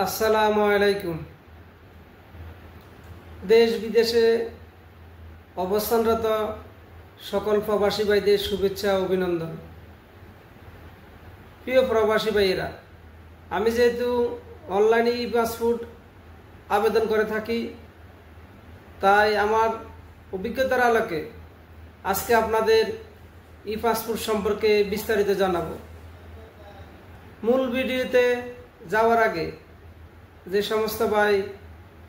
আসসালামু আলাইকুম। দেশ বিদেশে অবস্থানরত সকল প্রবাসী ভাইদের শুভেচ্ছা ও অভিনন্দন। প্রিয় প্রবাসী ভাইয়েরা, আমি যেহেতু অনলাইনে ই পাসপোর্ট আবেদন করে থাকি, তাই আমার অভিজ্ঞতার আলোকে আজকে আপনাদের ই পাসপোর্ট সম্পর্কে বিস্তারিত জানাবো। মূল ভিডিওতে যাওয়ার আগে যে সমস্ত ভাই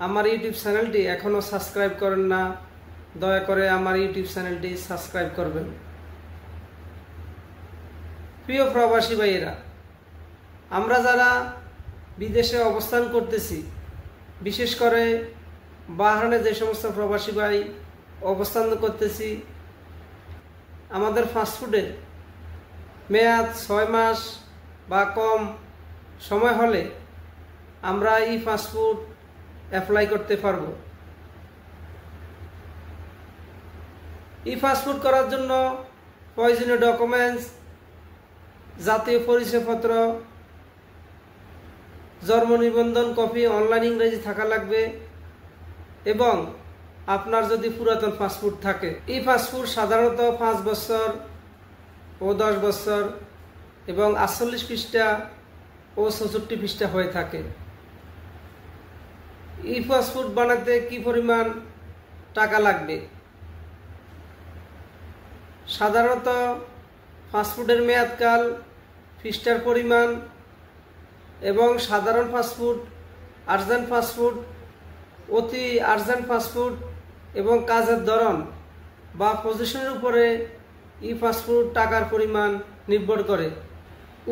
আমার ইউটিউব চ্যানেলটি এখনও সাবস্ক্রাইব করেন না, দয়া করে আমার ইউটিউব চ্যানেলটি সাবস্ক্রাইব করবেন। প্রিয় প্রবাসী ভাইয়েরা, আমরা যারা বিদেশে অবস্থান করতেছি, বিশেষ করে বাহরাইনে যে সমস্ত প্রবাসী ভাই অবস্থান করতেছি, আমাদের পাসপোর্টের মেয়াদ 6 মাস বা কম সময় হলে আমরা ই পাসপোর্ট অ্যাপ্লাই করতে পারব। ই পাসপোর্ট করার জন্য প্রয়োজনীয় ডকুমেন্টস জাতীয় পরিচয়পত্র, জন্ম নিবন্ধন কপি অনলাইন ইংরেজি থাকা লাগবে এবং আপনার যদি পুরাতন পাসপোর্ট থাকে। ই পাসপোর্ট সাধারণত 5 বছর ও 10 বছর এবং 48 পৃষ্ঠা ও 64 পৃষ্ঠা হয়ে থাকে। ই পাসপোর্ট বানাতে কি পরিমাণ টাকা লাগবে? সাধারণত পাসপোর্টের মেয়াদকাল, পৃষ্ঠার পরিমাণ এবং সাধারণ পাসপোর্ট, আর্জেন্ট পাসপোর্ট, অতি আর্জেন্ট পাসপোর্ট এবং কাজের ধরন বা পজিশনের উপরে ই পাসপোর্ট টাকার পরিমাণ নির্ভর করে।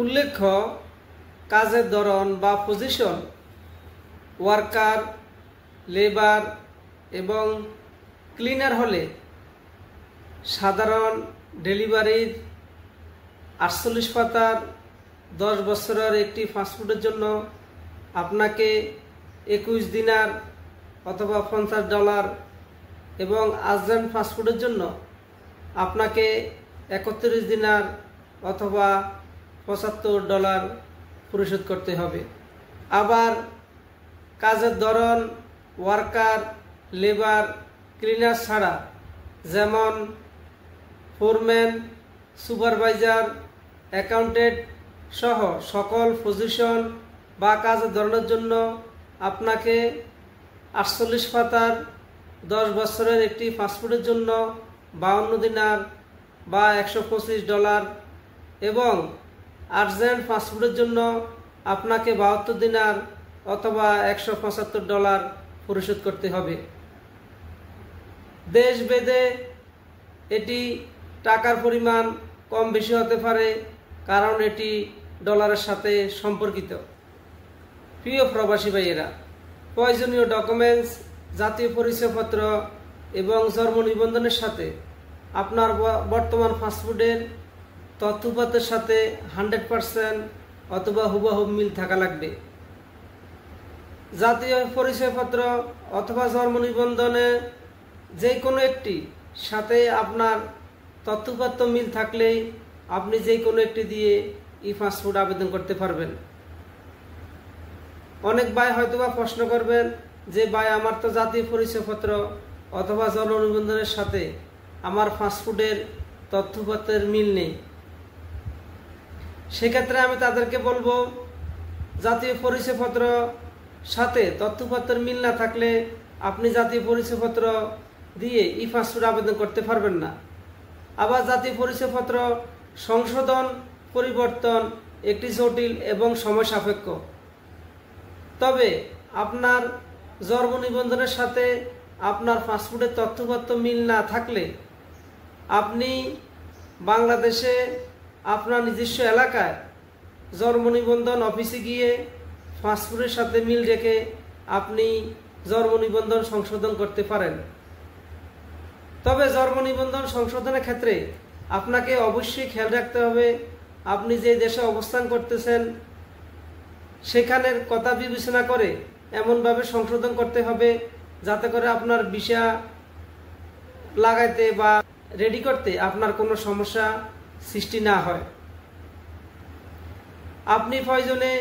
উল্লেখ্য, কাজের ধরন বা পজিশন ওয়ার্কার, লেবার এবং ক্লিনার হলে সাধারণ ডেলিভারির 48 পাতার 10 বছরের একটি পাসপোর্টের জন্য আপনাকে 21 দিনার অথবা $50 এবং আর্জেন্ট পাসপোর্টের জন্য আপনাকে 31 দিনার অথবা $75 পরিশোধ করতে হবে। আবার কাজের ধরন ওয়ার্কার, লেবার, ক্লিনার ছাড়া, যেমন ফোরম্যান, সুপারভাইজার, অ্যাকাউন্টেন্ট সহ সকল পজিশন বা কাজের ধরনের জন্য আপনাকে 48 পাতার 10 বছরের একটি পাসপোর্টের জন্য 52 দিনার বা $125 এবং আর্জেন্ট পাসপোর্টের জন্য আপনাকে 72 দিনার অথবা $175 পরিশোধ করতে হবে। দেশ ভেদে এটি টাকার পরিমাণ কম বেশি হতে পারে, কারণ এটি ডলারের সাথে সম্পর্কিত। প্রিয় প্রবাসী ভাইয়েরা, প্রয়োজনীয় ডকুমেন্টস জাতীয় পরিচয়পত্র এবং জন্ম নিবন্ধনের সাথে আপনার বর্তমান পাসপোর্টের তথ্যপত্রের সাথে 100% অথবা হুবহু মিল থাকা লাগবে। জাতীয় পরিচয়পত্র অথবা জন্ম নিবন্ধনে যে কোনো একটি সাথে আপনার তথ্যপত্র মিল থাকলেই আপনি যে কোনো একটি দিয়ে ই পাসপোর্ট আবেদন করতে পারবেন। অনেক ভাই হয়তোবা প্রশ্ন করবেন যে ভাই, আমার তো জাতীয় পরিচয়পত্র অথবা জন্ম নিবন্ধনের সাথে আমার পাসপোর্টের তথ্যপত্রের মিল নেই। সেক্ষেত্রে আমি তাদেরকে বলবো, জাতীয় পরিচয়পত্র সাথে তথ্যপত্রের মিল না থাকলে আপনি জাতীয় পরিচয়পত্র দিয়ে ই পাসপোর্ট আবেদন করতে পারবেন না। আবার জাতীয় পরিচয়পত্র সংশোধন পরিবর্তন একটি জটিল এবং সময় সাপেক্ষ। তবে আপনার জন্ম নিবন্ধনের সাথে আপনার পাসপোর্টের তথ্যপত্র মিল না থাকলে আপনি বাংলাদেশে আপনার নিজস্ব এলাকায় জন্ম নিবন্ধন অফিসে গিয়ে পাসপোর্টের সাথে মিল রেখে আপনি জন্ম নিবন্ধন সংশোধন করতে পারেন। তবে জন্ম নিবন্ধন সংশোধনের ক্ষেত্রে আপনাকে অবশ্যই খেয়াল রাখতে হবে, আপনি যে দেশে অবস্থান করতেছেন সেখানের কথা বিবেচনা করে এমনভাবে সংশোধন করতে হবে যাতে করে আপনার ভিসা লাগাইতে বা রেডি করতে আপনার কোনো সমস্যা সৃষ্টি না হয়। আপনি প্রয়োজনে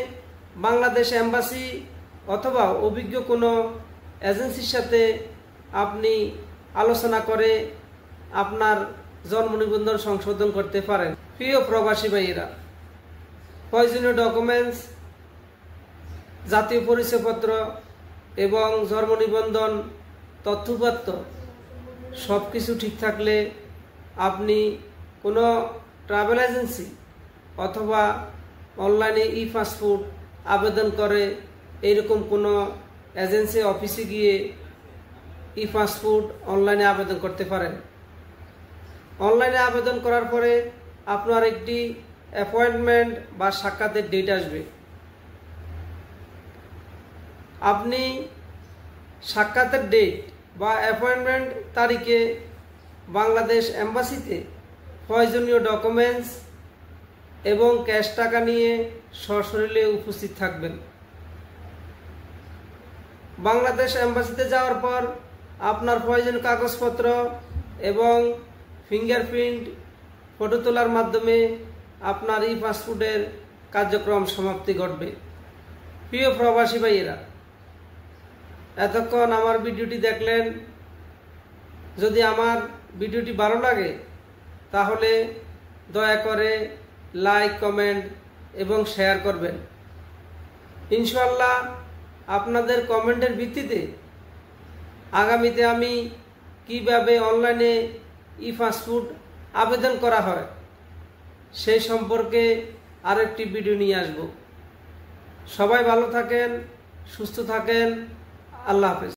বাংলাদেশ এম্বাসি অথবা অভিজ্ঞ কোনো এজেন্সির সাথে আপনি আলোচনা করে আপনার জন্ম নিবন্ধন সংশোধন করতে পারেন। প্রিয় প্রবাসী ভাইয়েরা, প্রয়োজনীয় ডকুমেন্টস, জাতীয় পরিচয়পত্র এবং জন্ম নিবন্ধন তথ্যপত্র সব কিছু ঠিক থাকলে আপনি কোনো ট্রাভেল এজেন্সি অথবা অনলাইনে ই পাসপোর্ট আবেদন করে এইরকম কোনো এজেন্সি অফিসে গিয়ে ই পাসপোর্ট অনলাইনে আবেদন করতে পারেন। অনলাইনে আবেদন করার পরে আপনার একটি অ্যাপয়েন্টমেন্ট বা সাক্ষাতের ডেট আসবে। আপনি সাক্ষাতের ডেট বা অ্যাপয়েন্টমেন্ট তারিখে বাংলাদেশ এম্বাসিতে প্রয়োজনীয় ডকুমেন্টস এবং ক্যাশ টাকা নিয়ে সশরীরে উপস্থিত থাকবেন। বাংলাদেশ এম্বাসিতে যাওয়ার পর আপনার প্রয়োজনীয় কাগজপত্র এবং ফিঙ্গারপ্রিন্ট ফটো তোলার মাধ্যমে আপনার ই পাসপোর্টের কার্যক্রম সমাপ্তি ঘটবে। প্রিয় প্রবাসী ভাইয়েরা, এতক্ষণ আমার ভিডিওটি দেখলেন। যদি আমার ভিডিওটি ভালো লাগে তাহলে দয়া করে লাইক, কমেন্ট এবং শেয়ার করবেন। ইনশাআল্লাহ আপনাদের কমেন্টের ভিত্তিতে আগামীতে আমি কিভাবে অনলাইনে ই পাসপোর্ট আবেদন করা হয় সেই সম্পর্কে আরেকটি ভিডিও নিয়ে আসব। সবাই ভালো থাকেন, সুস্থ থাকেন। আল্লাহ হাফেজ।